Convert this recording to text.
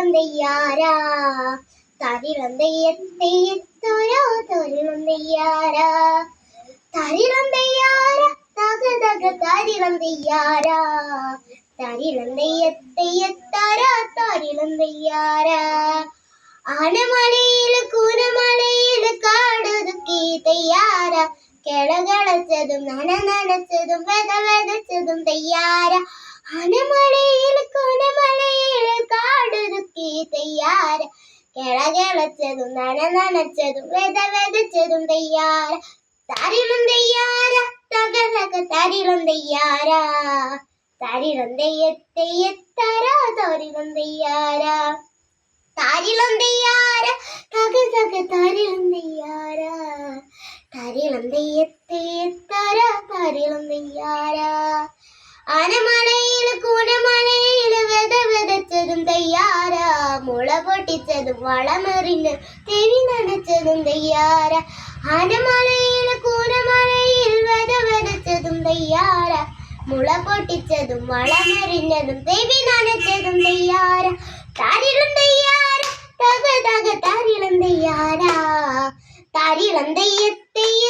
തരിളന്തയ്യാരാ തരിളന്തയ്യത്തയ്യത്തോരോ തരിളന്തയ്യാരാ തരിളന്തയ്യാര തക തക തരിളന്തയ്യാരാ തരിളന്തയ്യത്തയ്യത്തോരോ തരിളന്തയ്യാരാ ആനമലയിൽ കൂനമലയിൽ കാടൊതുക്കി തയ്യാറ കിളകളച്ചതും നനച്ചതും വെതച്ചതും തയ്യാറ ആനമലയിൽ കൂനമലയിൽ കാടൊതുക്കി തയ്യാറ കിളകളച്ചതും നനച്ചതും വെതച്ചതും തയ്യാറ തരിളം തയ്യാറ തക തക തരിളം തയ്യാറ തരിളം തെയ്യത്തയ്യത്തര തരിളം തയ്യാറ തരിളം തയ്യാറ തക തക തരിളം തയ്യാറ തരിളം തെയ്യത്തയ്യത്തര തരിളം തയ്യാറ ആനമലയിൽ കൂനമലയിൽ വെതച്ചതും തയ്യാറ മുള പൊട്ടിച്ചതും വളമെറിഞ്ഞ് തെവി നനച്ചതും തയ്യാറ ആനമലയിൽ കൂനമലയിൽ വെതച്ചതും തയ്യാറ മുള പൊട്ടിച്ചതും വളമെറിഞ്ഞതും തെവി നനച്ചതും തയ്യാറ തരിളം തയ്യാറ തക തക തരിളം തയ്യാറ തരിളം തെയ്യത്തയ്യ